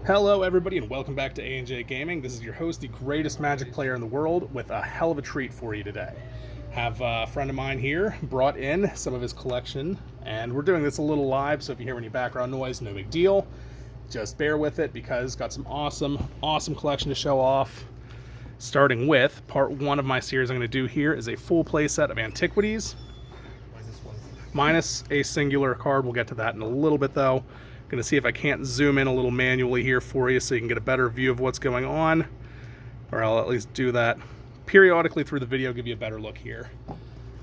Hello everybody and welcome back to A&J Gaming. This is your host, the greatest Magic player in the world, with a hell of a treat for you today. Have a friend of mine here brought in some of his collection, and we're doing this a little live, so if you hear any background noise, no big deal. Just bear with it because got some awesome collection to show off. Starting with part one of my series I'm going to do here is a full play set of Antiquities. Minus a singular card. We'll get to that in a little bit though. Going to see if I can't zoom in a little manually here for you so you can get a better view of what's going on. Or I'll at least do that periodically through the video, give you a better look here.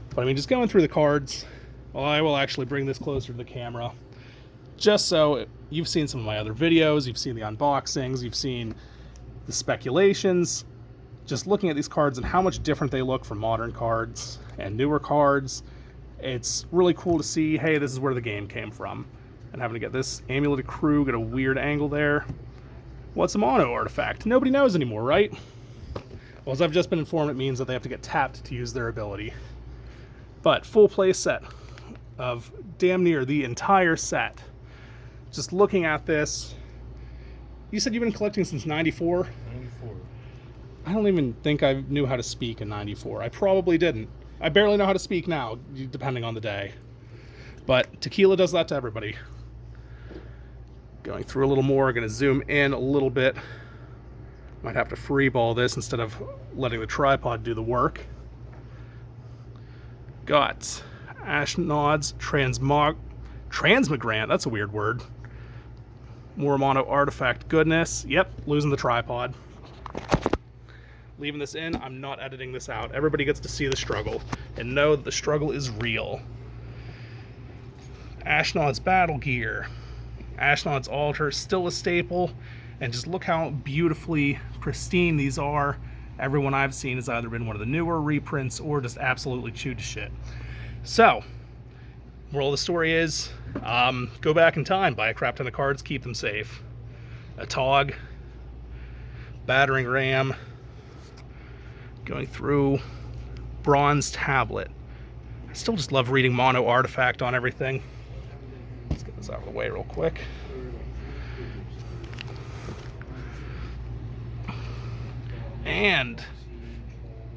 But I mean, just going through the cards, well, I will actually bring this closer to the camera. Just so you've seen some of my other videos, you've seen the unboxings, you've seen the speculations. Just looking at these cards and how much different they look from modern cards and newer cards, it's really cool to see, hey, this is where the game came from. And having to get this Amulet Crew, get a weird angle there. What's a mono artifact? Nobody knows anymore, right? Well, as I've just been informed, it means that they have to get tapped to use their ability. But full play set of damn near the entire set. Just looking at this, you said you've been collecting since 94? 94. I don't even think I knew how to speak in 94. I probably didn't. I barely know how to speak now, depending on the day. But tequila does that to everybody. Going through a little more, going to zoom in a little bit. Might have to free ball this instead of letting the tripod do the work. Got Ashnod's Transmigrant, that's a weird word. More mono artifact goodness. Yep, losing the tripod. Leaving this in, I'm not editing this out. Everybody gets to see the struggle and know that the struggle is real. Ashnod's Battle Gear. Ashnod's Altar, still a staple, and just look how beautifully pristine these are. Everyone I've seen has either been one of the newer reprints or just absolutely chewed to shit. So, moral of the story is, go back in time, buy a crap ton of cards, keep them safe. A Tog, Battering Ram, going through Bronze Tablet. I still just love reading mono artifact on everything. Let's get this out of the way real quick. And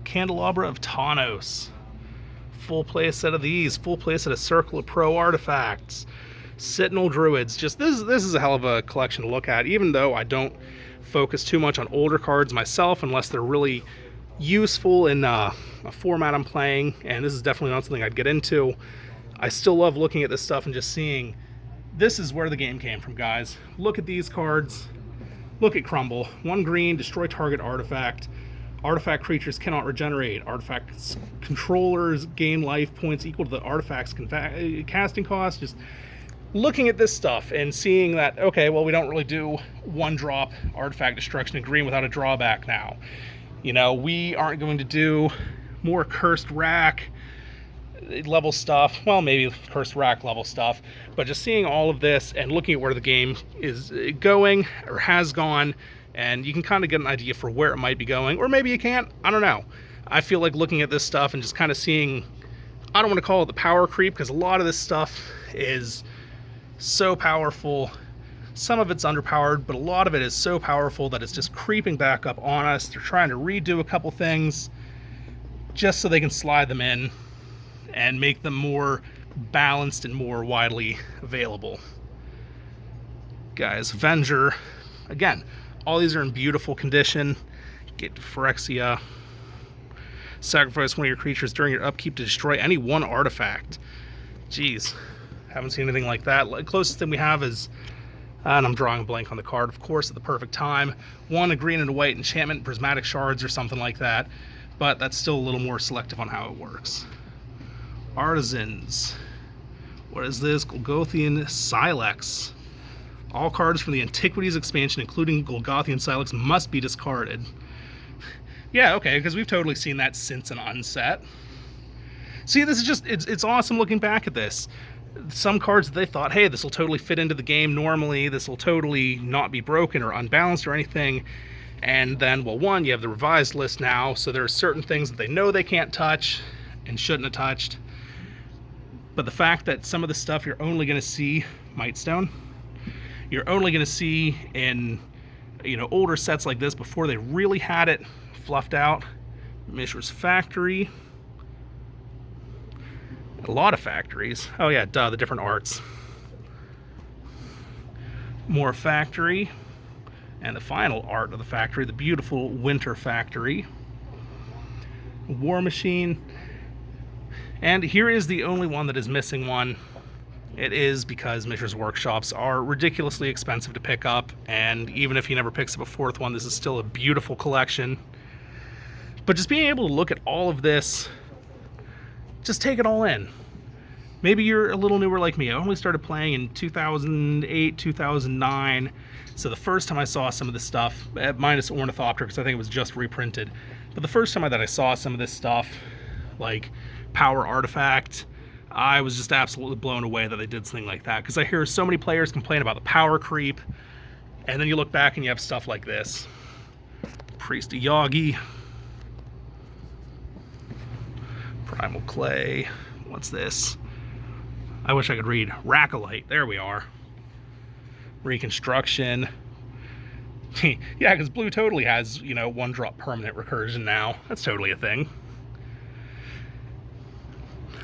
Candelabra of Tawnos. Full play set of these. Full play set of Circle of Pro artifacts. Sentinel Druids. Just this is a hell of a collection to look at, even though I don't focus too much on older cards myself unless they're really useful in a format I'm playing, and this is definitely not something I'd get into. I still love looking at this stuff and just seeing this is where the game came from, guys. Look at these cards. Look at Crumble. 1 green, destroy target artifact. Artifact creatures cannot regenerate. Artifacts controllers gain life points equal to the artifact's casting cost. Just looking at this stuff and seeing that, okay, well, we don't really do 1-drop artifact destruction in green without a drawback now. You know, we aren't going to do more Cursed Rack level stuff. Well, maybe Cursed Rack level stuff. But just seeing all of this and looking at where the game is going or has gone, and you can kind of get an idea for where it might be going. Or maybe you can't. I don't know. I feel like looking at this stuff and just kind of seeing, I don't want to call it the power creep, because a lot of this stuff is so powerful. Some of it's underpowered, but a lot of it is so powerful that it's just creeping back up on us. They're trying to redo a couple things just so they can slide them in and make them more balanced and more widely available. Guys, Avenger. Again, all these are in beautiful condition. Get Phyrexia. Sacrifice one of your creatures during your upkeep to destroy any 1 artifact. Jeez, haven't seen anything like that. The closest thing we have is, and I'm drawing a blank on the card, of course, at the perfect time. 1, a green and a white enchantment, prismatic shards or something like that. But that's still a little more selective on how it works. Artisans. What is this? Golgothian Silex. All cards from the Antiquities expansion, including Golgothian Silex, must be discarded. Yeah, okay, because we've totally seen that since an unset. See, this is just, it's awesome looking back at this. Some cards they thought, hey, this will totally fit into the game normally, this will totally not be broken or unbalanced or anything. And then, well, one, you have the revised list now, so there are certain things that they know they can't touch and shouldn't have touched. But the fact that some of the stuff you're only going to see, Mightstone, you're only going to see in you know, older sets like this before they really had it fluffed out. Mishra's Factory. A lot of factories. Oh yeah, duh, the different arts. More Factory. And the final art of the factory, the beautiful Winter Factory. War Machine. And here is the only one that is missing one. It is because Mishra's Workshops are ridiculously expensive to pick up, and even if he never picks up a fourth one, this is still a beautiful collection. But just being able to look at all of this, just take it all in. Maybe you're a little newer like me. I only started playing in 2008, 2009. So the first time I saw some of this stuff, minus Ornithopter, because I think it was just reprinted. But the first time that I saw some of this stuff, like Power Artifact, I was just absolutely blown away that they did something like that. Because I hear so many players complain about the power creep. And then you look back and you have stuff like this. Priest of Yagi. Primal Clay. What's this? I wish I could read. Raccolite. There we are. Reconstruction. Yeah, because blue totally has, you know, 1-drop permanent recursion now. That's totally a thing.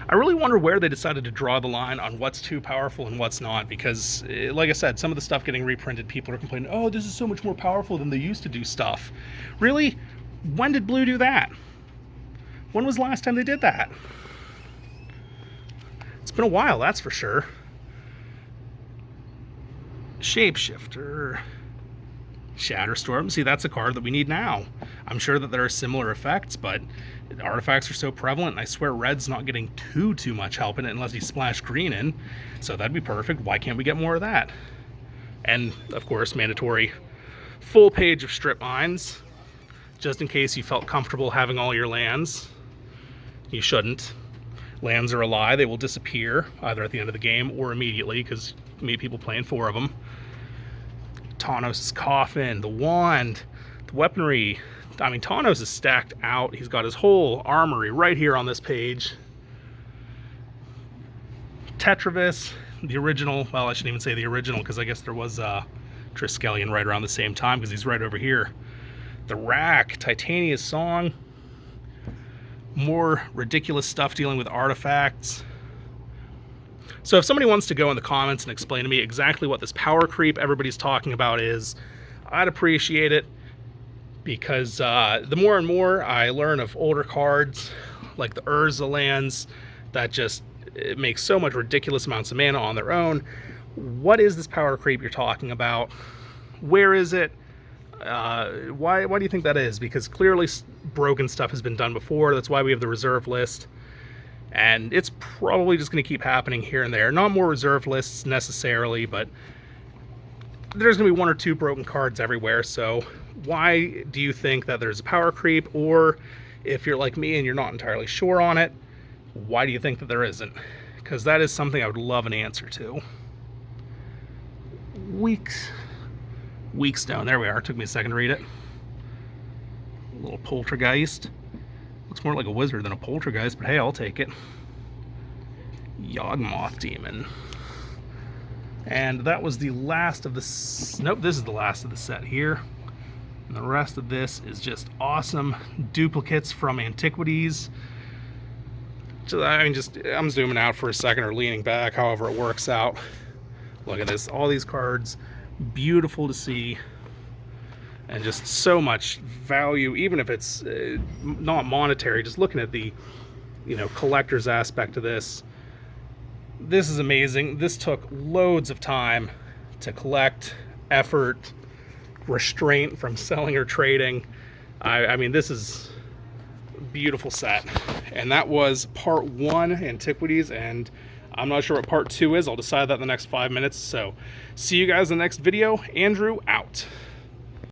I really wonder where they decided to draw the line on what's too powerful and what's not, because, like I said, some of the stuff getting reprinted, people are complaining, oh, this is so much more powerful than they used to do stuff. Really? When did blue do that? When was the last time they did that? It's been a while, that's for sure. Shapeshifter. Shatterstorm. See, that's a card that we need now. I'm sure that there are similar effects, but artifacts are so prevalent, and I swear red's not getting too much help in it unless you splash green in. So that'd be perfect. Why can't we get more of that? And, of course, mandatory full page of strip mines, just in case you felt comfortable having all your lands. You shouldn't. Lands are a lie. They will disappear either at the end of the game or immediately, because you meet people playing 4 of them. Tawnos' Coffin, the Wand, the Weaponry. I mean, Tawnos is stacked out. He's got his whole armory right here on this page. Tetravis, the original. Well, I shouldn't even say the original, because I guess there was Triskelion right around the same time, because he's right over here. The Rack, Titania's Song. More ridiculous stuff dealing with artifacts. So if somebody wants to go in the comments and explain to me exactly what this power creep everybody's talking about is, I'd appreciate it, because the more and more I learn of older cards, like the Urza lands, that just make so much ridiculous amounts of mana on their own. What is this power creep you're talking about? Where is it? Why do you think that is? Because clearly broken stuff has been done before. That's why we have the reserve list. And it's probably just going to keep happening here and there. Not more reserve lists necessarily, but there's going to be 1 or 2 broken cards everywhere. So why do you think that there's a power creep? Or if you're like me and you're not entirely sure on it, why do you think that there isn't? Because that is something I would love an answer to. Weakstone. There we are. It took me a second to read it. A little poltergeist. Looks more like a wizard than a poltergeist, but hey, I'll take it. Yawgmoth Demon. And that was the last of the... Nope, this is the last of the set here. And the rest of this is just awesome duplicates from Antiquities. So, I mean, I'm zooming out for a second or leaning back, however it works out. Look at this. All these cards, beautiful to see. And just so much value, even if it's not monetary. Just looking at the, you know, collector's aspect of this. This is amazing. This took loads of time to collect, effort, restraint from selling or trading. I mean, this is a beautiful set. And that was part 1, Antiquities, and I'm not sure what part 2 is. I'll decide that in the next 5 minutes. So see you guys in the next video. Andrew, out.